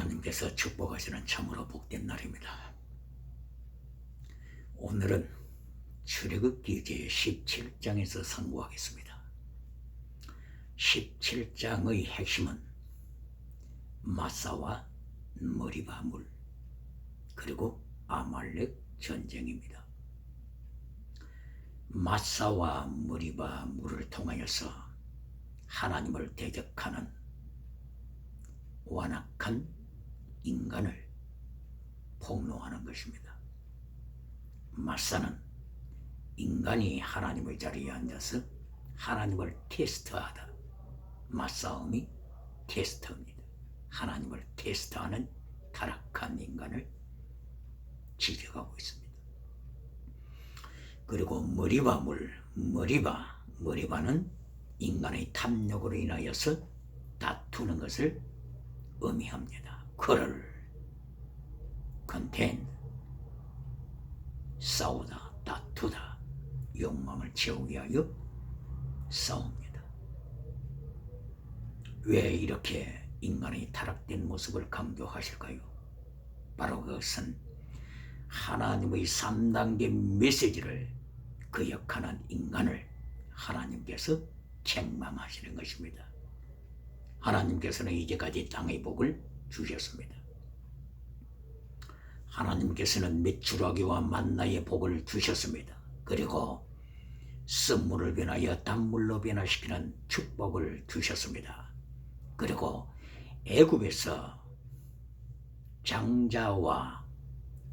하나님께서 축복하시는 참으로 복된 날입니다. 오늘은 출애굽기 제17장에서 선고하겠습니다. 17장의 핵심은 마사와 머리바 물 그리고 아말렉 전쟁입니다. 마사와 머리바 물을 통하여서 하나님을 대적하는 완악한 인간을 폭로하는 것입니다. 마사는 인간이 하나님의 자리에 앉아서 하나님을 테스트하다. 맞싸움이 테스트입니다. 하나님을 테스트하는 타락한 인간을 지적하고 있습니다. 그리고 머리바 물, 머리바는 인간의 탐욕으로 인하여서 다투는 것을 의미합니다. quarrel, contend, 싸우다, 다투다, 욕망을 채우기 위하여 싸웁니다. 왜 이렇게 인간의 타락된 모습을 강조하실까요? 바로 그것은 하나님의 3단계 메시지를 거역하는 인간을 하나님께서 책망하시는 것입니다. 하나님께서는 이제까지 땅의 복을 주셨습니다. 하나님께서는 메추라기와 만나의 복을 주셨습니다. 그리고 쓴물을 변하여 단물로 변화시키는 축복을 주셨습니다. 그리고 애굽에서 장자와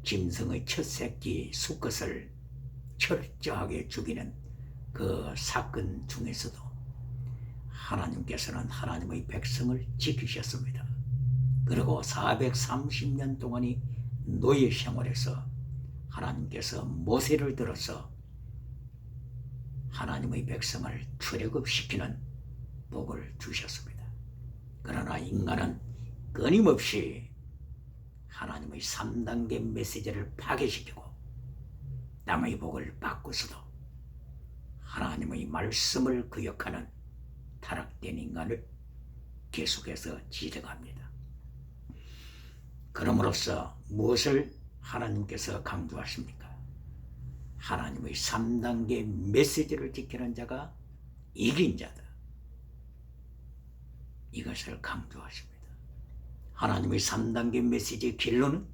짐승의 첫 새끼 수컷을 철저하게 죽이는 그 사건 중에서도 하나님께서는 하나님의 백성을 지키셨습니다. 그리고 430년 동안이 노예 생활에서 하나님께서 모세를 들어서 하나님의 백성을 출애굽시키는 복을 주셨습니다. 그러나 인간은 끊임없이 하나님의 3단계 메시지를 파괴시키고 남의 복을 받고서도 하나님의 말씀을 거역하는 타락된 인간을 계속해서 지적합니다. 그럼으로써 무엇을 하나님께서 강조하십니까? 하나님의 3단계 메시지를 지키는 자가 이긴 자다. 이것을 강조하십니다. 하나님의 3단계 메시지의 결론은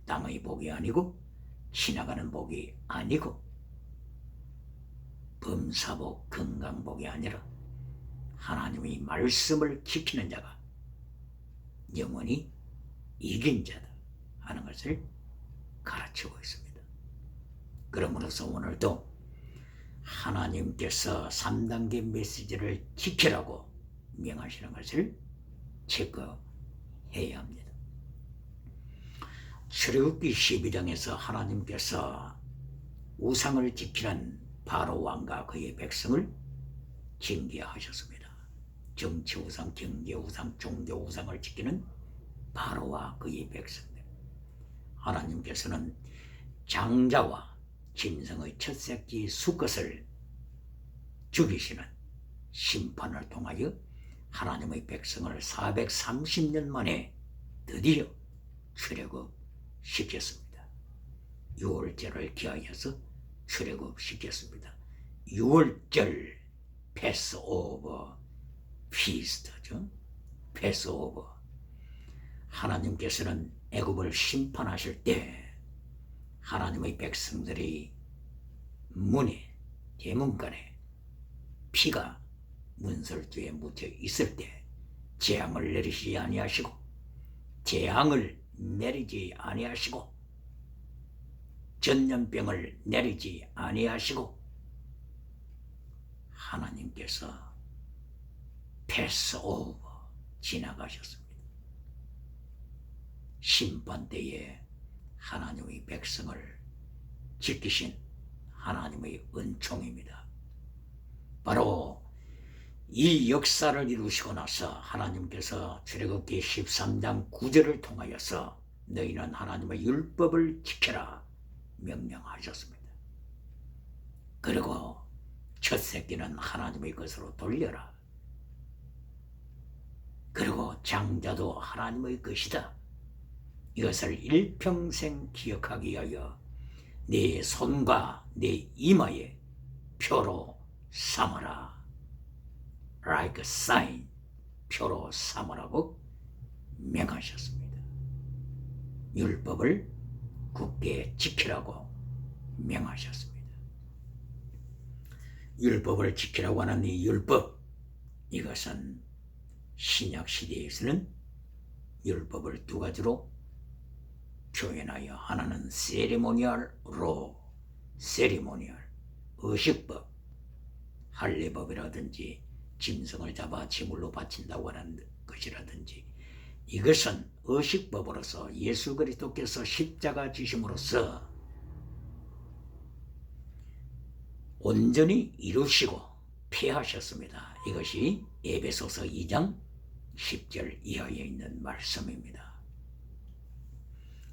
땅의 복이 아니고 지나가는 복이 아니고 범사복, 건강복이 아니라 하나님의 말씀을 지키는 자가 영원히 이긴 자다 하는 것을 가르치고 있습니다. 그러므로서 오늘도 하나님께서 3단계 메시지를 지키라고 명하시는 것을 체크해야 합니다. 출애굽기 12장에서 하나님께서 우상을 지키는 바로 왕과 그의 백성을 징계하셨습니다. 정치 우상, 경제 우상, 종교 우상을 지키는 바로와 그의 백성들. 하나님께서는 장자와 짐승의 첫 새끼 수컷을 죽이시는 심판을 통하여 하나님의 백성을 430년 만에 드디어 출애굽시켰습니다. 6월절을 기하여서 출애굽시켰습니다. 6월절 패스오버 피스트죠. 패스오버. 하나님께서는 애굽을 심판하실 때 하나님의 백성들이 문에 대문간에 피가 문설주에 묻혀 있을 때 재앙을 내리지 아니하시고 재앙을 내리지 아니하시고 전염병을 내리지 아니하시고 하나님께서 패스오버 지나가셨습니다. 심판 때에 하나님의 백성을 지키신 하나님의 은총입니다. 바로 이 역사를 이루시고 나서 하나님께서 출애굽기 13장 9절을 통하여서 너희는 하나님의 율법을 지켜라 명령하셨습니다. 그리고 첫 새끼는 하나님의 것으로 돌려라. 그리고 또 장자도 하나님의 것이다. 이것을 일평생 기억하기 위하여 네 손과 네 이마에 표로 삼아라. Like a sign, 표로 삼으라고 명하셨습니다. 율법을 굳게 지키라고 명하셨습니다. 율법을 지키라고 하는 이 율법, 이것은 신약 시대에서는 율법을 두 가지로 표현하여, 하나는 세리모니얼 로, 세리모니얼, 의식법, 할례법이라든지 짐승을 잡아 제물로 바친다고 하는 것이라든지, 이것은 의식법으로서 예수 그리스도께서 십자가 지심으로써 온전히 이루시고 폐하셨습니다. 이것이 에베소서 2장 10절 이하에 있는 말씀입니다.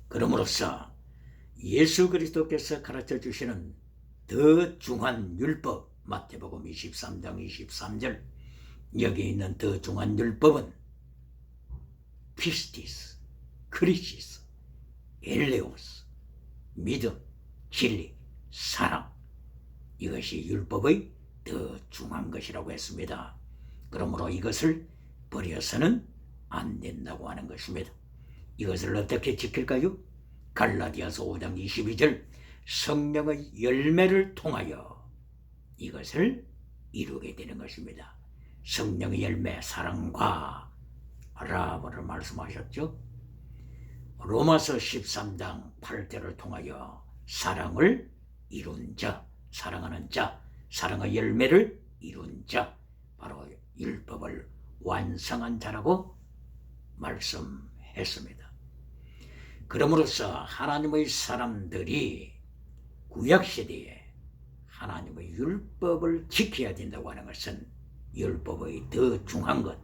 그러므로서 예수 그리스도께서 가르쳐 주시는 더 중한 율법, 마태복음 23장 23절, 여기 있는 더 중한 율법은 피스티스, 크리시스, 엘레오스, 믿음, 진리, 사랑, 이것이 율법의 더 중한 것이라고 했습니다. 그러므로 이것을 버려서는 안 된다고 하는 것입니다. 이것을 어떻게 지킬까요? 갈라디아서 5장 22절, 성령의 열매를 통하여 이것을 이루게 되는 것입니다. 성령의 열매, 사랑과 라브를 말씀하셨죠. 로마서 13장 8절을 통하여 사랑을 이룬 자, 사랑하는 자, 사랑의 열매를 이룬 자, 바로 율법을 완성한 자라고 말씀했습니다. 그러므로서 하나님의 사람들이 구약시대에 하나님의 율법을 지켜야 된다고 하는 것은 율법의 더 중한 것,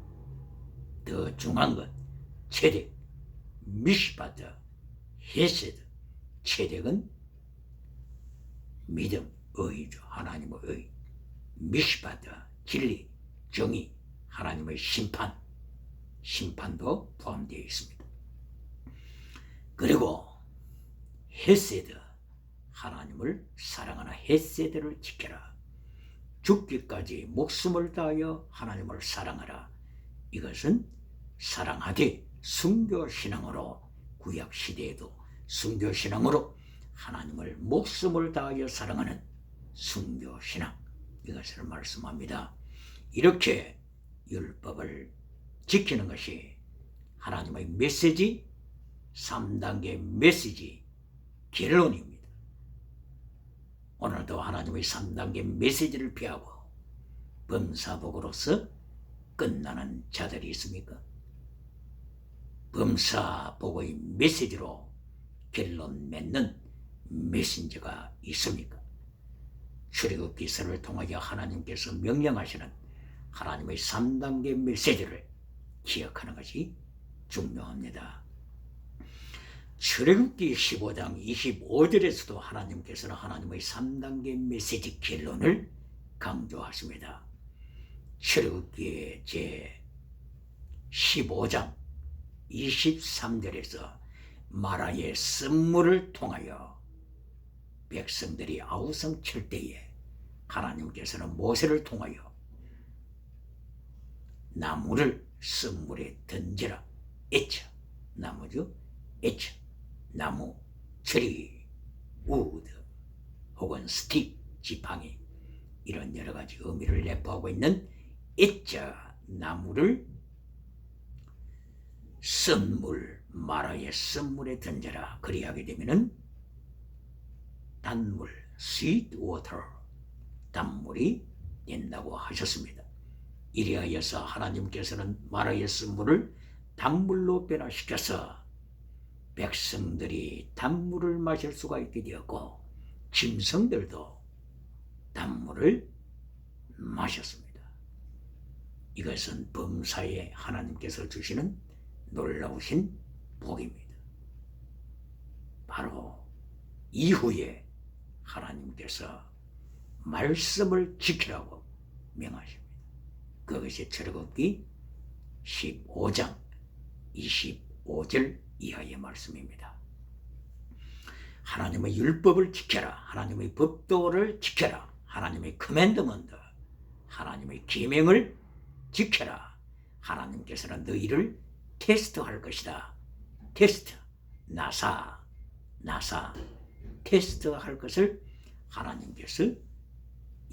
체력, 미시바드, 헤세드. 체력은 믿음, 의죠. 하나님의 의. 미시바드, 진리, 정의, 하나님의 심판도 포함되어 있습니다. 그리고 헤세드, 하나님을 사랑하는 헤세드를 지켜라. 죽기까지 목숨을 다하여 하나님을 사랑하라. 이것은 사랑하되 순교신앙으로, 구약시대에도 순교신앙으로 하나님을 목숨을 다하여 사랑하는 순교신앙, 이것을 말씀합니다. 이렇게 율법을 지키는 것이 하나님의 메시지, 3단계 메시지 결론입니다. 오늘도 하나님의 3단계 메시지를 피하고 범사복으로서 끝나는 자들이 있습니까? 범사복의 메시지로 결론 맺는 메신저가 있습니까? 출애굽기서를 통하여 하나님께서 명령하시는 하나님의 3단계 메시지를 기억하는 것이 중요합니다. 출애굽기 15장 25절에서도 하나님께서는 하나님의 3단계 메시지 결론을 강조하십니다. 출애굽기 제 15장 23절에서 마라의 쓴물을 통하여 백성들이 아우성 칠 때에 하나님께서는 모세를 통하여 나무를 쓴물에 던져라. 에쳐, 나무죠. 에쳐, 나무, 트리, 우드 혹은 스틱, 지팡이, 이런 여러 가지 의미를 내포하고 있는 에쳐, 나무를 쓴물, 마라의 쓴물에 던져라. 그리하게 되면은 단물, sweet water, 단물이 된다고 하셨습니다. 이리하여서 하나님께서는 마라의 쓴물을 단물로 변화시켜서 백성들이 단물을 마실 수가 있게 되었고 짐승들도 단물을 마셨습니다. 이것은 범사에 하나님께서 주시는 놀라우신 복입니다. 바로 이후에 하나님께서 말씀을 지키라고 명하십니다. 그것이 출애굽기 15장 25절 이하의 말씀입니다. 하나님의 율법을 지켜라. 하나님의 법도를 지켜라. 하나님의 커맨드먼트, 하나님의 계명을 지켜라. 하나님께서는 너희를 테스트할 것이다. 테스트, 나사, 테스트할 것을 하나님께서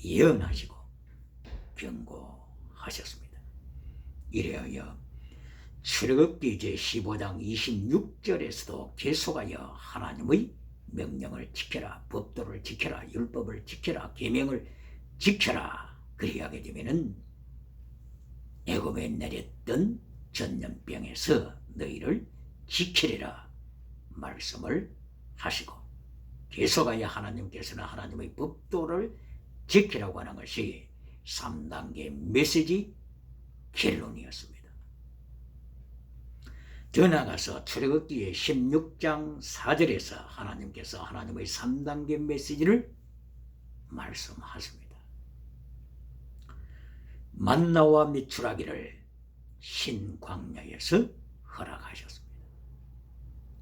예언하시고 경고하셨습니다. 이래하여 출애굽기 제15장 26절에서도 계속하여 하나님의 명령을 지켜라, 법도를 지켜라, 율법을 지켜라, 계명을 지켜라. 그리하게 되면은 애굽에 내렸던 전염병에서 너희를 지키리라 말씀을 하시고, 계속하여 하나님께서는 하나님의 법도를 지키라고 하는 것이 3단계 메시지 결론이었습니다. 더 나아가서 출애굽기의 16장 4절에서 하나님께서 하나님의 3단계 메시지를 말씀하십니다. 만나와 미추라기를 신광야에서 허락하셨습니다.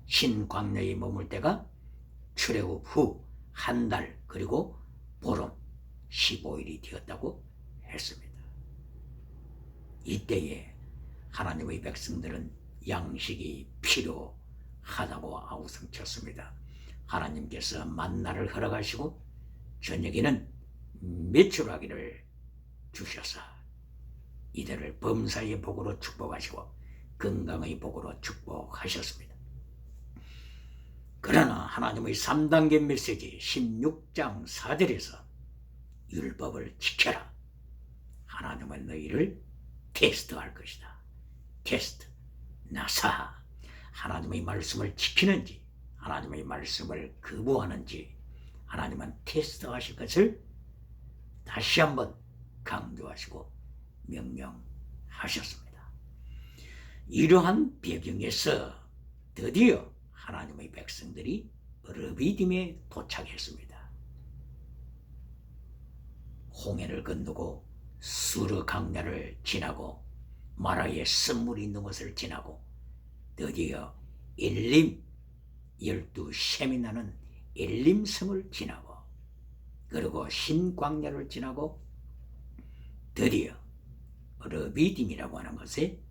신광야에 머물 때가 출애굽 후 한 달 그리고 보름 15일이 되었다고 했습니다. 이때에 하나님의 백성들은 양식이 필요하다고 아우성쳤습니다. 하나님께서 만나를 허락하시고 저녁에는 메추라기를 주셔서 이들을 범사의 복으로 축복하시고 건강의 복으로 축복하셨습니다. 그러나 하나님의 3단계 메시지 16장 4절에서 율법을 지켜라. 하나님은 너희를 테스트할 것이다. 테스트, 나사. 하나님의 말씀을 지키는지 하나님의 말씀을 거부하는지 하나님은 테스트하실 것을 다시 한번 강조하시고 명령하셨습니다. 이러한 배경에서 드디어 하나님의 백성들이 르비딤에 도착했습니다. 홍해를 건너고 수르 강야를 지나고 마라의 쓴물이 있는 곳을 지나고 드디어 엘림 12샘이 나는 엘림성을 지나고 그리고 신광야를 지나고 드디어 르비딤이라고 하는 것에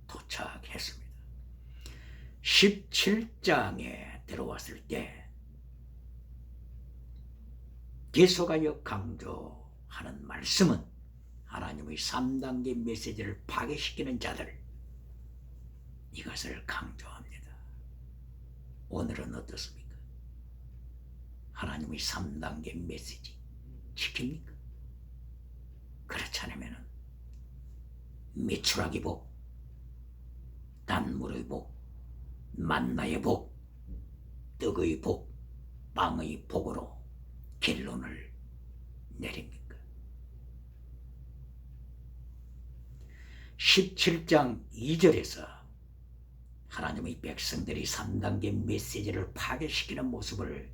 도착했습니다. 17장에 들어왔을 때 계속하여 강조하는 말씀은 하나님의 3단계 메시지를 파괴시키는 자들, 이것을 강조합니다. 오늘은 어떻습니까? 하나님의 3단계 메시지 지킵니까? 그렇지 않으면 메추라기 복, 단물의 복, 만나의 복, 떡의 복, 빵의 복으로 결론을 내립니까? 17장 2절에서 하나님의 백성들이 3단계 메시지를 파괴시키는 모습을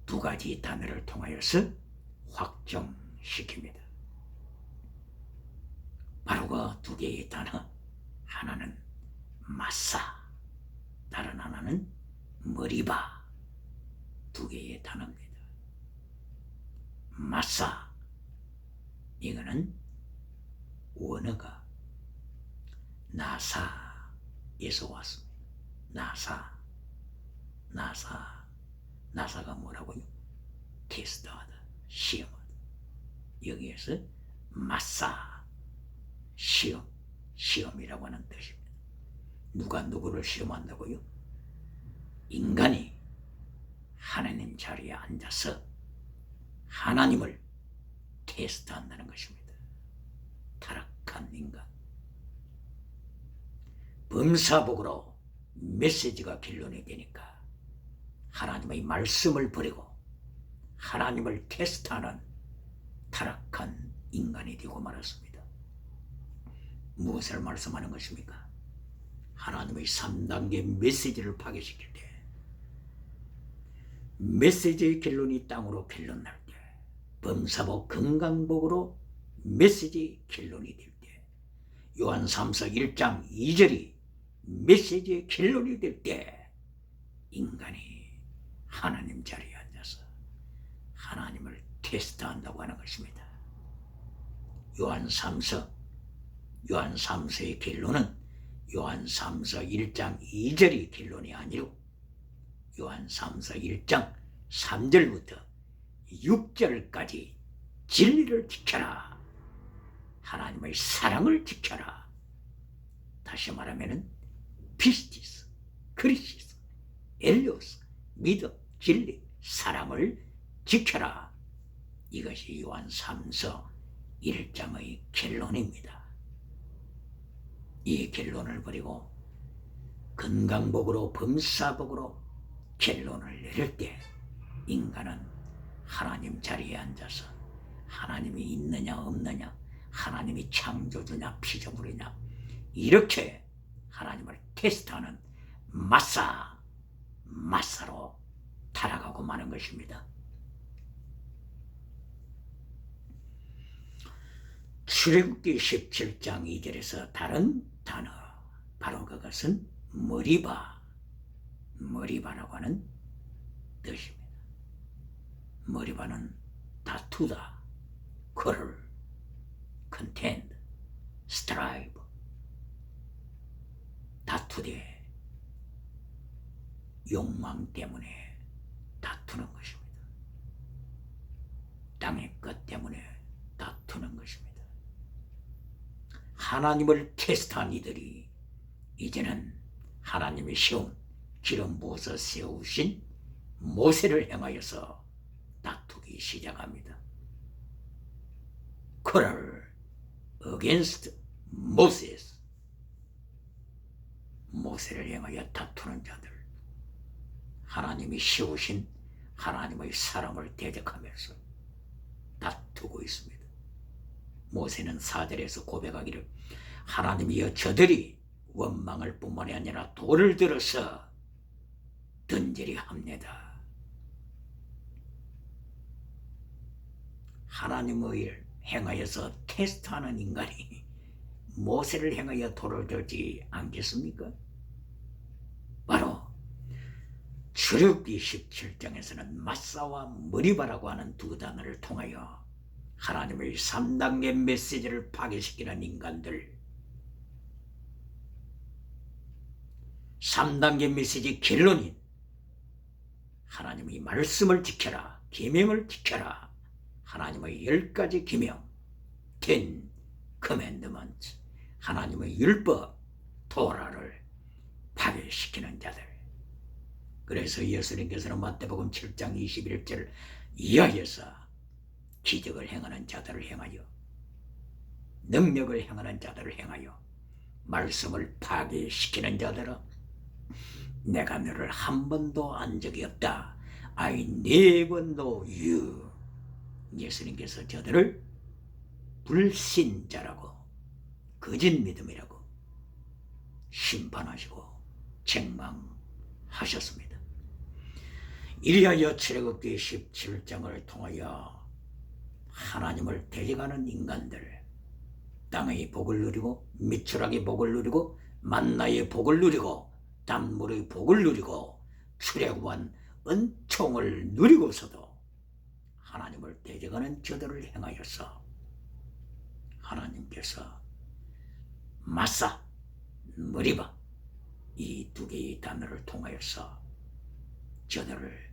두 가지 단어를 통하여서 확정시킵니다. 바로 그 두 개의 단어, 하나는 마사, 다른 하나는 머리바, 두 개의 단어입니다. 마사, 이거는 원어가 나사에서 왔습니다. 나사가 뭐라고요? 테스트하다, 시험하다. 여기에서 마사, 시험이라고 하는 뜻입니다. 누가 누구를 시험한다고요? 인간이 하나님 자리에 앉아서 하나님을 테스트한다는 것입니다. 타락한 인간. 범사복으로 메시지가 결론이 되니까 하나님의 말씀을 버리고 하나님을 테스트하는 타락한 인간이 되고 말았습니다. 무엇을 말씀하는 것입니까? 하나님의 3단계 메시지를 파괴시킬 때, 메시지의 결론이 땅으로 결론날 때, 범사복 건강복으로 메시지 결론이 될 때, 요한 3서 1장 2절이 메시지의 결론이 될 때 인간이 하나님 자리에 앉아서 하나님을 테스트한다고 하는 것입니다. 요한 3서의 결론은 요한 3서 1장 2절이 결론이 아니고 요한 3서 1장 3절부터 6절까지 진리를 지켜라. 하나님의 사랑을 지켜라. 다시 말하면 피스티스, 크리시스, 엘리오스, 믿음, 진리, 사랑을 지켜라. 이것이 요한 3서 1장의 결론입니다. 이 결론을 버리고 건강복으로 범사복으로 결론을 내릴 때 인간은 하나님 자리에 앉아서 하나님이 있느냐 없느냐, 하나님이 창조주냐 피조물이냐, 이렇게 하나님을 테스트하는 마사로 타락하고 마는 것입니다. 출애굽기 17장 2절에서 다른 단어, 바로 그것은 머리바라고 하는 뜻입니다. 머리바는 다투다, quarrel, contend, strive, 다투되 욕망 때문에 다투는 것입니다. 땅의 것 때문에 다투는 것입니다. 하나님을 테스트한 이들이 이제는 하나님이 세운 기름 부어서 세우신 모세를 향하여서 다투기 시작합니다. quarrel against Moses. 모세를 향하여 다투는 자들, 하나님이 세우신 하나님의 사람을 대적하면서 다투고 있습니다. 모세는 4절에서 고백하기를 하나님이여 저들이 원망을 뿐만이 아니라 돌을 들어서 던지려 합니다. 하나님을 행하여서 테스트하는 인간이 모세를 향하여 돌을 들지 않겠습니까? 바로 출애굽기 17장에서는 마사와 머리바라고 하는 두 단어를 통하여 하나님의 3단계 메시지를 파괴시키는 인간들, 3단계 메시지 결론인 하나님의 말씀을 지켜라, 계명을 지켜라, 하나님의 10가지 계명, 10 commandments, 하나님의 율법, 토라를 파괴시키는 자들. 그래서 예수님께서는 마태복음 7장 21절 이하에서 기적을 행하는 자들을 향하여, 능력을 행하는 자들을 향하여, 말씀을 파괴시키는 자들아, 내가 너를 한 번도 안 적이 없다. I never know you. 예수님께서 저들을 불신자라고, 거짓 믿음이라고 심판하시고 책망하셨습니다. 이리하여 출애굽기 17장을 통하여 하나님을 대적하는 인간들, 땅의 복을 누리고 미추락의 복을 누리고 만나의 복을 누리고 단물의 복을 누리고 출애굽한 은총을 누리고서도 하나님을 대적하는 저들을 행하여서 하나님께서 마사, 머리바, 이 두 개의 단어를 통하여서 저들을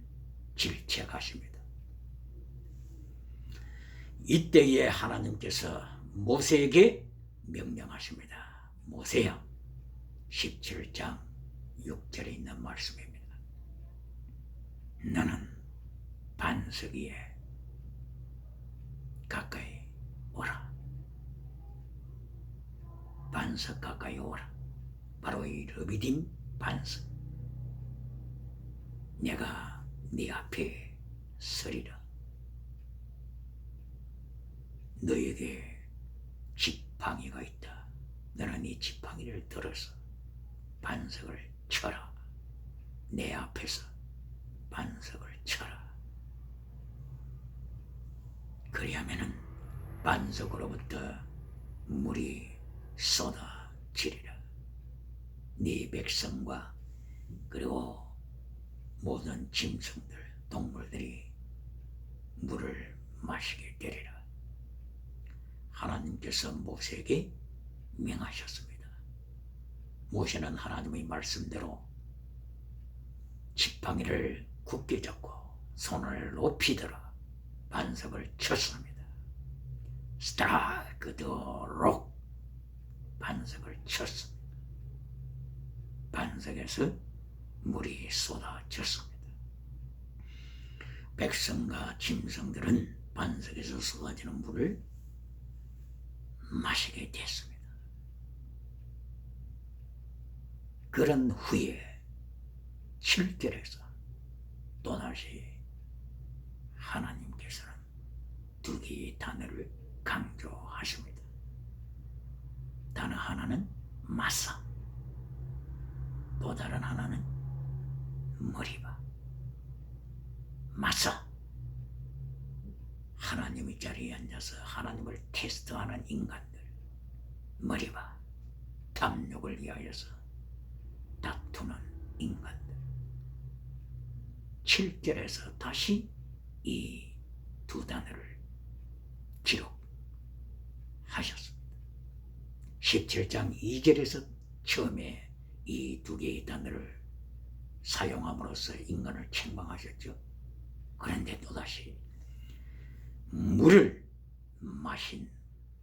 질책하십니다. 이때에 하나님께서 모세에게 명령하십니다. 모세야, 17장 6절에 있는 말씀입니다. 너는 반석 위에 가까이 오라. 반석 가까이 오라. 바로 이 르비딤 반석. 내가 네 앞에 서리라. 너에게 지팡이가 있다. 너는 이 지팡이를 들어서 반석을 쳐라. 내 앞에서 반석을 쳐라. 그리하면은 반석으로부터 물이 쏟아지리라. 네 백성과 그리고 모든 짐승들, 동물들이 물을 마시게 되리라. 하나님께서 모세에게 명하셨습니다. 모세는 하나님의 말씀대로 지팡이를 굳게 잡고 손을 높이 들어 반석을 쳤습니다. 스트라이크도록 반석을 쳤습니다. 반석에서 물이 쏟아졌습니다. 백성과 짐승들은 반석에서 쏟아지는 물을 마시게 됐습니다. 그런 후에 7절에서 또다시 하나님께서는 두 개의 단어를 강조하십니다. 단어 하나는 마사, 또 다른 하나는 머리바. 마사, 하나님의 자리에 앉아서 하나님을 테스트하는 인간들. 머리바, 탐욕을 위하여서 다투는 인간들. 7절에서 다시 이 두 단어를 기록하셨습니다. 17장 2절에서 처음에 이 두 개의 단어를 사용함으로써 인간을 책망하셨죠. 그런데 또다시 물을 마신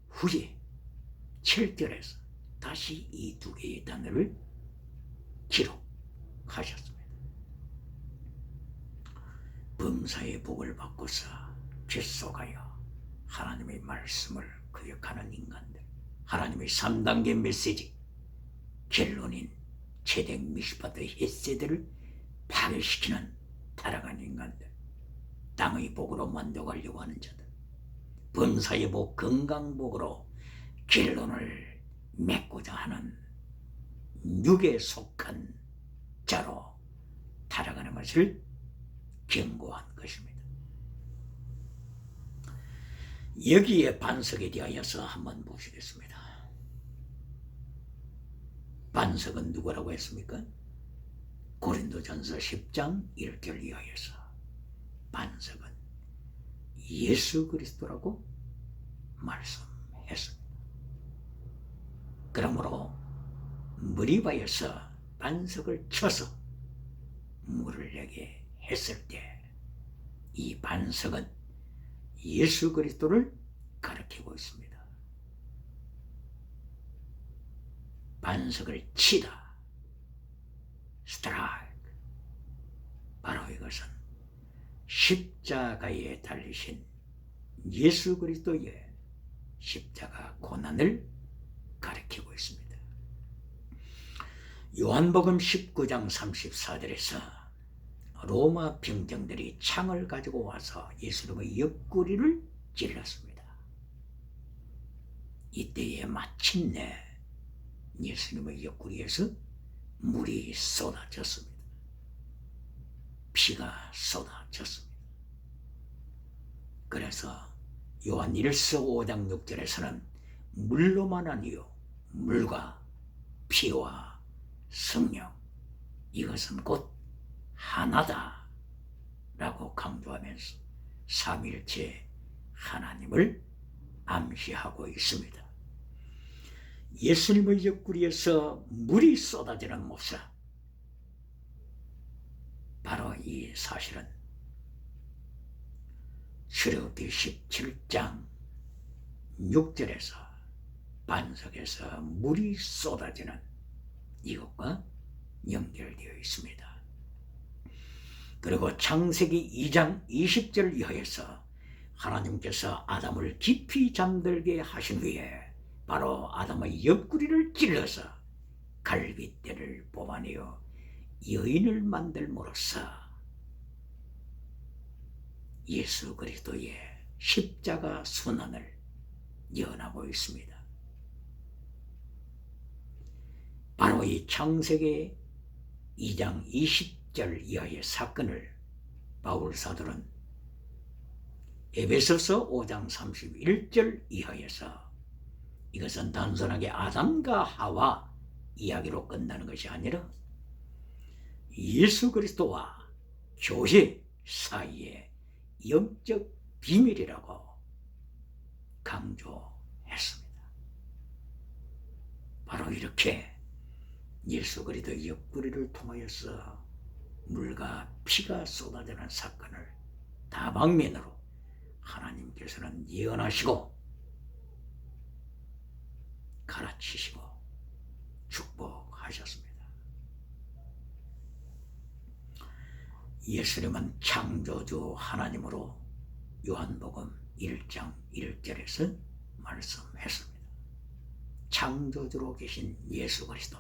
후에 7절에서 다시 이 두 개의 단어를 기록하셨습니다. 범사의 복을 받고서 뱃속하여 하나님의 말씀을 거역하는 인간들, 하나님의 3단계 메시지, 결론인 제덱 미시파트 헤세드를 파괴시키는 타락한 인간들, 땅의 복으로 만족하려고 하는 자들, 범사의 복, 건강복으로 결론을 맺고자 하는 육에 속한 자로 타락하는 것을 경고한 것입니다. 여기에 반석에 대하여서 한번 보시겠습니다. 반석은 누구라고 했습니까? 고린도전서 10장 1절 이하에서 반석은 예수 그리스도라고 말씀했습니다. 그러므로 머리바에서 반석을 쳐서 물을 내게 했을 때 이 반석은 예수 그리스도를 가리키고 있습니다. 반석을 치다, 스트라이크, 바로 이것은 십자가에 달리신 예수 그리스도의 십자가 고난을 가리키고 있습니다. 요한복음 19장 34절에서 로마 병정들이 창을 가지고 와서 예수님의 옆구리를 찔렀습니다. 이때에 마침내 예수님의 옆구리에서 물이 쏟아졌습니다. 피가 쏟아졌습니다. 그래서 요한 1서 5장 6절에서는 물로만 아니요 물과 피와 성령, 이것은 곧 하나다 라고 강조하면서 삼위일체 하나님을 암시하고 있습니다. 예수님의 옆구리에서 물이 쏟아지는 모습, 바로 이 사실은 출애굽기 17장 6절에서 반석에서 물이 쏟아지는 이것과 연결되어 있습니다. 그리고 창세기 2장 20절 이하에서 하나님께서 아담을 깊이 잠들게 하신 후에 바로 아담의 옆구리를 찔러서 갈빗대를 뽑아내어 여인을 만들므로써 예수 그리스도의 십자가 순환을 예언하고 있습니다. 바로 이 창세기 2장 20절 이하의 사건을 바울 사도는 에베소서 5장 31절 이하에서 이것은 단순하게 아담과 하와 이야기로 끝나는 것이 아니라 예수 그리스도와 교회 사이의 영적 비밀이라고 강조했습니다. 바로 이렇게 예수 그리스도의 옆구리를 통하여서 물과 피가 쏟아지는 사건을 다방면으로 하나님께서는 예언하시고 가르치시고 축복하셨습니다. 예수님은 창조주 하나님으로 요한복음 1장 1절에서 말씀했습니다. 창조주로 계신 예수 그리스도,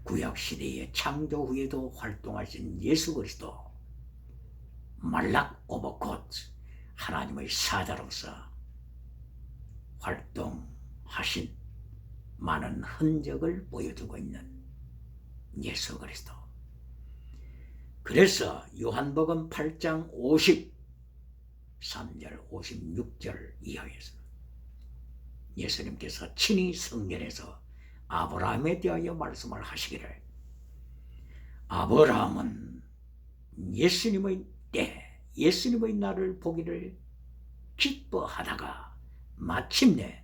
구약시대의 창조 후에도 활동하신 예수 그리스도, 말락 오버 곧 하나님의 사자로서 활동하신 많은 흔적을 보여주고 있는 예수 그리스도. 그래서 요한복음 8장 53절 56절 이하에서는 예수님께서 친히 성전에서 아브라함에 대하여 말씀을 하시기를, 아브라함은 예수님의 때, 예수님의 날을 보기를 기뻐하다가 마침내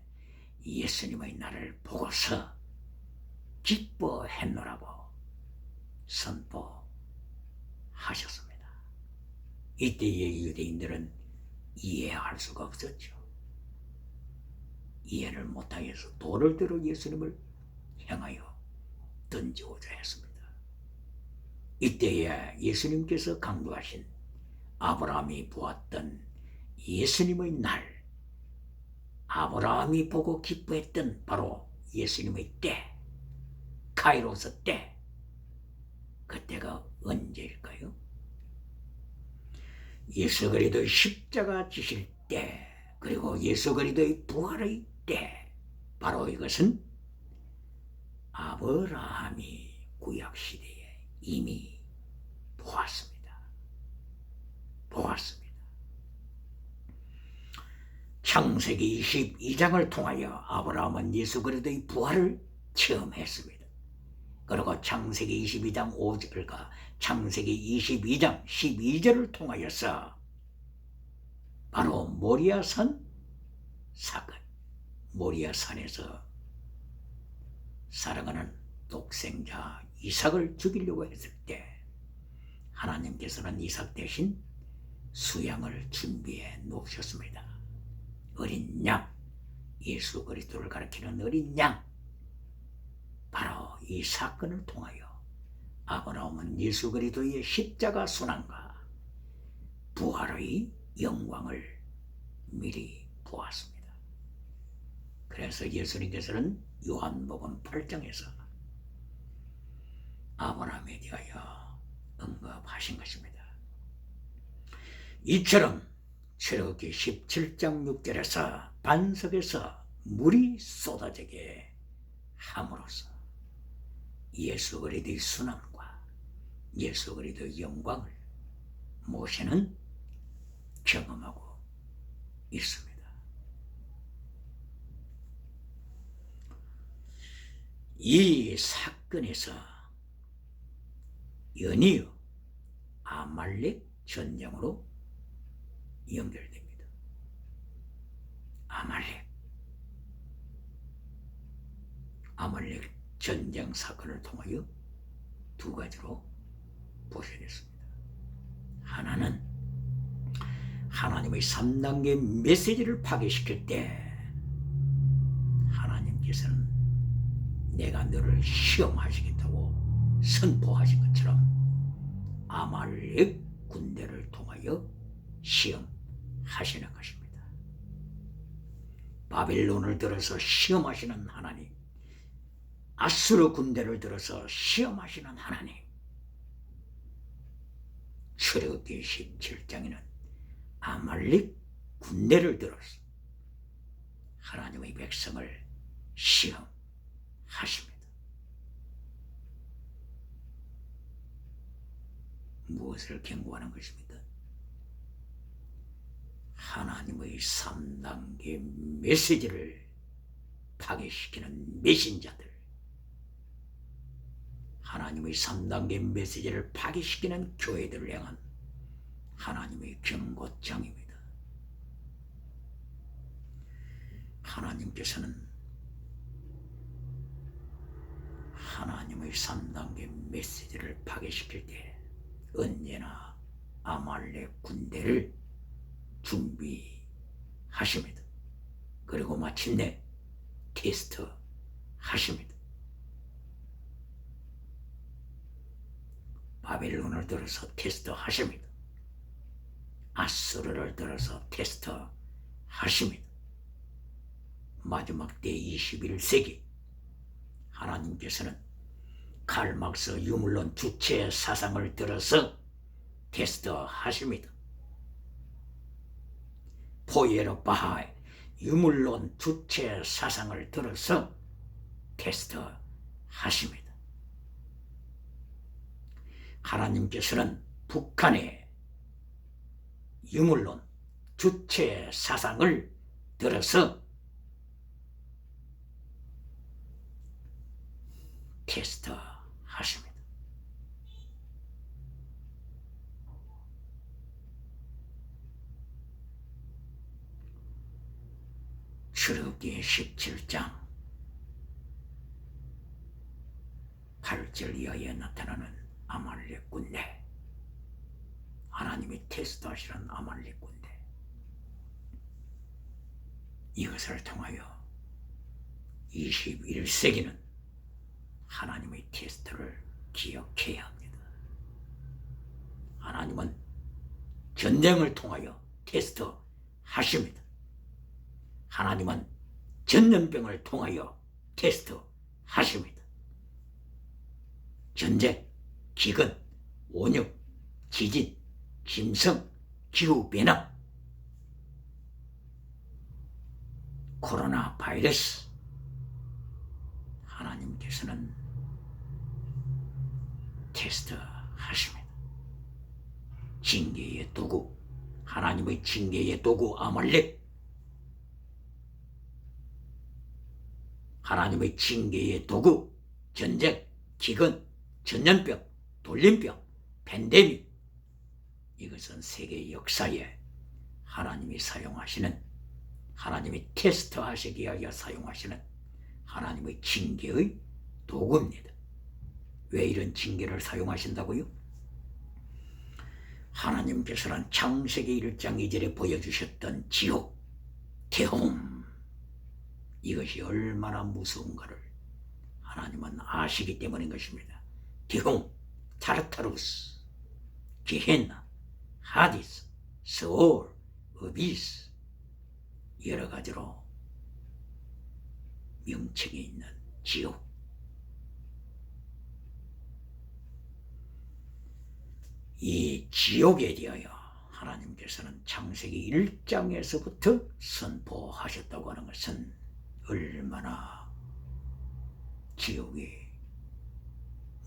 예수님의 날을 보고서 기뻐했노라고 선포하셨습니다. 이때의 유대인들은 이해할 수가 없었죠. 이해를 못하여서 돌을 들어 예수님을 향하여 던지고자 했습니다. 이때에 예수님께서 강조하신 아브라함이 보았던 예수님의 날, 아브라함이 보고 기뻐했던 바로 예수님의 때, 카이로스 때, 그때가 언제일까요? 예수 그리스도의 십자가 지실 때, 그리고 예수 그리스도의 부활의 때, 바로 이것은 아브라함이 구약시대에 이미 보았습니다. 창세기 22장을 통하여 아브라함은 예수 그리스도의 부활을 체험했습니다. 그리고 창세기 22장 5절과 창세기 22장 12절을 통하여서 바로 모리아산 사건, 모리아산에서 사랑하는 독생자 이삭을 죽이려고 했을 때 하나님께서는 이삭 대신 수양을 준비해 놓으셨습니다. 어린 양, 예수 그리스도를 가리키는 어린 양, 바로 이 사건을 통하여 아브라함은 예수 그리스도의 십자가 순환과 부활의 영광을 미리 보았습니다. 그래서 예수님께서는 요한복음 8장에서 아브라함에 대하여 언급하신 것입니다. 이처럼 출애굽기 17장 6절에서 반석에서 물이 쏟아지게 함으로써 예수 그리스도의 순환과 예수 그리스도의 영광을 모세는 경험하고 있습니다. 이 사건에서 연이어 아말렉 전쟁으로 연결됩니다. 아말렉 전쟁 사건을 통하여 두 가지로 보셔야겠습니다. 하나는 하나님의 3단계 메시지를 파괴시킬 때 하나님께서는 내가 너를 시험하시겠다고 선포하신 것처럼 아말렉 군대를 통하여 시험하시는 것입니다. 바벨론을 들어서 시험하시는 하나님, 아수르 군대를 들어서 시험하시는 하나님, 출애굽기 17장에는 아말렉 군대를 들어서 하나님의 백성을 시험하십니다. 무엇을 경고하는 것입니까? 하나님의 3단계 메시지를 파괴시키는 메신저들, 하나님의 3단계 메시지를 파괴시키는 교회들을 향한 하나님의 경고장입니다. 하나님께서는 하나님의 3단계 메시지를 파괴시킬 때 언제나 아말렉 군대를 준비하십니다. 그리고 마침내 테스트 하십니다. 바벨론을 들어서 테스트 하십니다. 아수르를 들어서 테스트 하십니다. 마지막 때 21세기 하나님께서는 칼막스 유물론 주체 사상을 들어서 테스트 하십니다. 포에르 바하의 유물론 주체 사상을 들어서 테스트 하십니다. 하나님께서는 북한의 유물론 주체 사상을 들어서 테스트 하십니다. 출애굽기 17장 8절 이하에 나타나는 아말렉 군대, 하나님이 테스트하시는 아말렉 군대, 이것을 통하여 21세기는 하나님의 테스트를 기억해야 합니다. 하나님은 전쟁을 통하여 테스트 하십니다. 하나님은 전염병을 통하여 테스트 하십니다. 전쟁, 기근, 원육, 지진, 짐승, 기후변화, 코로나 바이러스, 하나님께서는 테스트 하십니다. 징계의 도구, 하나님의 징계의 도구 아말렉, 하나님의 징계의 도구 전쟁, 기근, 전염병, 돌림병, 팬데믹, 이것은 세계 역사에 하나님이 사용하시는, 하나님이 테스트하시기 위하여 사용하시는 하나님의 징계의 도구입니다. 왜 이런 징계를 사용하신다고요? 하나님께서는 창세기 1장 2절에 보여주셨던 지옥, 태홈, 이것이 얼마나 무서운가를 하나님은 아시기 때문인 것입니다. 태홈, 타르타루스, 게헨나, 하디스, 스올, 어비스, 여러 가지로 명칭이 있는 지옥. 이 지옥에 대하여 하나님께서는 창세기 1장에서부터 선포하셨다고 하는 것은 얼마나 지옥이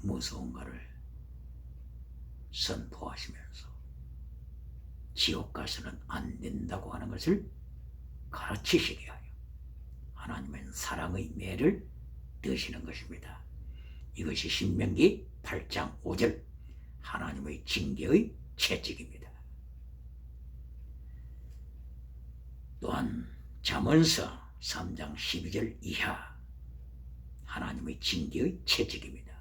무서운가를 선포하시면서 지옥 가서는 안 된다고 하는 것을 가르치시게 하여 하나님은 사랑의 매를 드시는 것입니다. 이것이 신명기 8장 5절 하나님의 징계의 채찍입니다. 또한 잠언서 3장 12절 이하 하나님의 징계의 채찍입니다.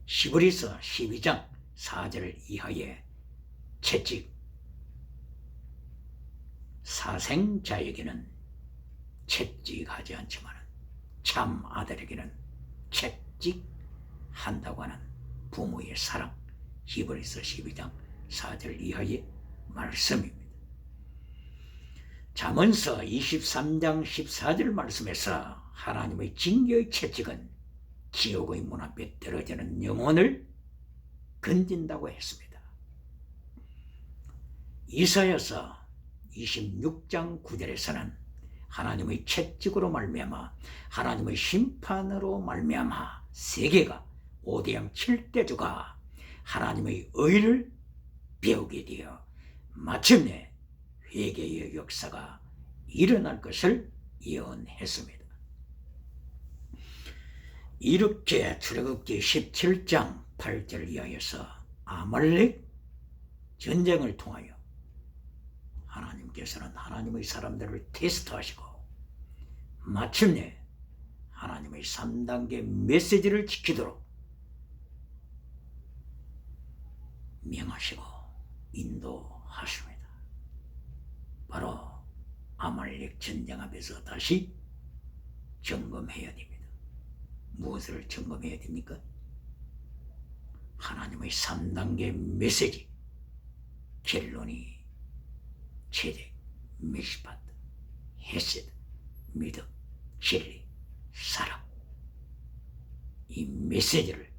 시브리서 12장 4절 이하의 채찍, 사생자에게는 채찍하지 않지만 참 아들에게는 채찍한다고 하는 부모의 사랑, 히브리서 12장 4절 이하의 말씀입니다. 잠언서 23장 14절 말씀에서 하나님의 징계의 채찍은 지옥의 문 앞에 떨어지는 영혼을 건진다고 했습니다. 이사야서 26장 9절에서는 하나님의 채찍으로 말미암아 하나님의 심판으로 말미암아 세계가 오대양 7대주가 하나님의 의를 배우게 되어 마침내 회개의 역사가 일어날 것을 예언했습니다. 이렇게 출애굽기 17장 8절 이하에서 아말렉 전쟁을 통하여 하나님께서는 하나님의 사람들을 테스트하시고 마침내 하나님의 3단계 메시지를 지키도록 명하시고 인도하십니다. 바로 아말렉 전쟁 앞에서 다시 점검해야 됩니다. 무엇을 점검해야 됩니까? 하나님의 3단계 메시지, 켈론이, 체덱, 미시팟, 헤세드, 미드, 진리, 사랑, 이 메시지를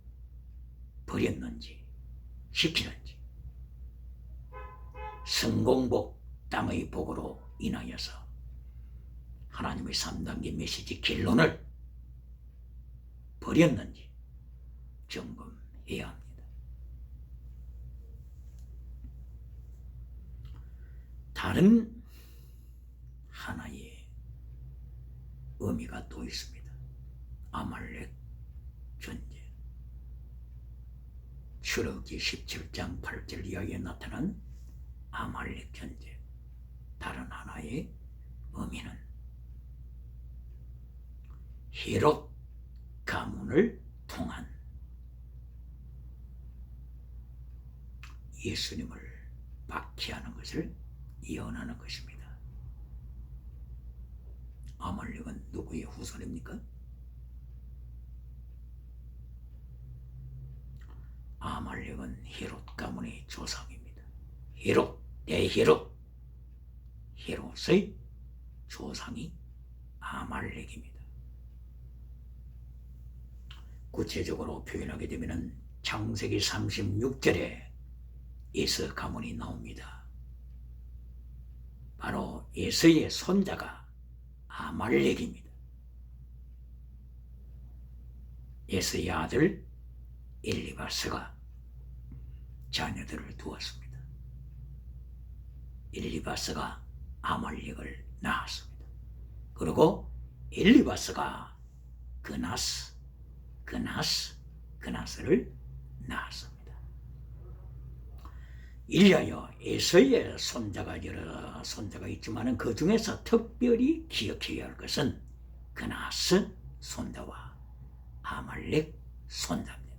버렸는지 지키는지, 성공복, 땅의 복으로 인하여서 하나님의 3단계 메시지 켈론을 버렸는지 점검해야 합니다. 다른 하나의 의미가 또 있습니다. 아말렉 전쟁. 출애굽기 17장 8절 이하에 나타난 아말렉 전쟁. 다른 하나의 의미는 헤롯 가문을 통한 예수님을 박해하는 것을 예언하는 것입니다. 아말렉은 누구의 후손입니까? 아말렉은 헤롯 가문의 조상입니다. 헤롯, 대헤롯, 헤롯의 조상이 아말렉입니다. 구체적으로 표현하게 되면 창세기 36절에 에서 가문이 나옵니다. 바로 에서의 손자가 아말렉입니다. 에서의 아들 엘리바스가 자녀들을 두었습니다. 엘리바스가 아말렉을 낳았습니다. 그리고 엘리바스가 그나스를 낳았습니다. 이리하여 에서의 손자가 여러 손자가 있지만 그 중에서 특별히 기억해야 할 것은 그나스 손자와 아말렉 손자입니다.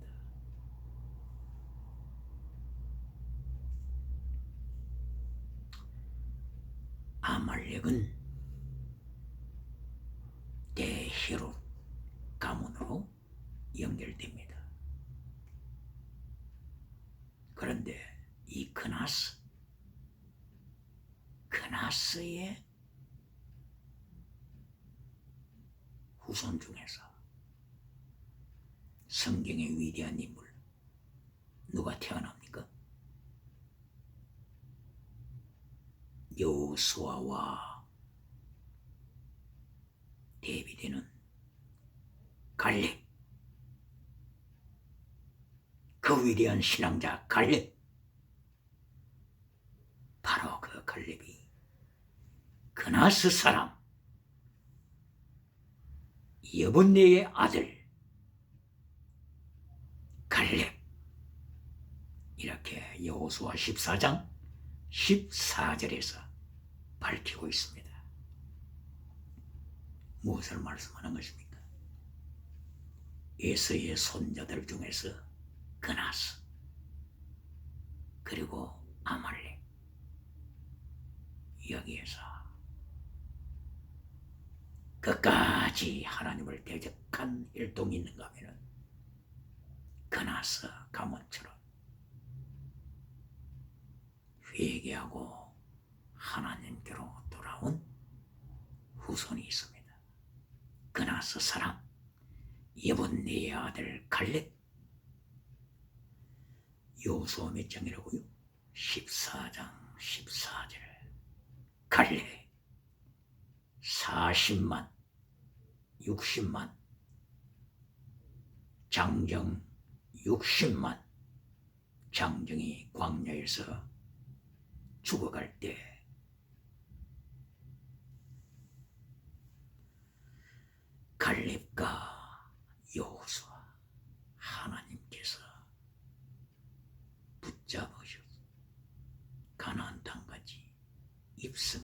아말렉은 대헤롯 가문으로 연결됩니다. 그런데 이 그나스의 후손 중에서 성경의 위대한 인물 누가 태어납니까? 여호수아와 대비되는 갈렙, 그 위대한 신앙자 갈렙, 바로 그 갈렙이 그나스 사람 여분네의 아들 갈렙, 이렇게 여호수아 14장 14절에서 밝히고 있습니다. 무엇을 말씀하는 것입니까? 에서의 손자들 중에서 그나스, 그리고 아말렉, 여기에서 끝까지 하나님을 대적한 일동이 있는가 하면 그나스 가문처럼 회개하고 하나님께로 돌아온 후손이 있습니다. 그나스 사람 여분네의 아들 갈렙, 여호수아 몇 장이라고요? 14장 14절. 갈렙 40만 60만 장정 60만 장정이 광야에서 죽어갈 때 갈렙과 여호수아 하나님께서 잡으셔서 가나안 땅까지 입성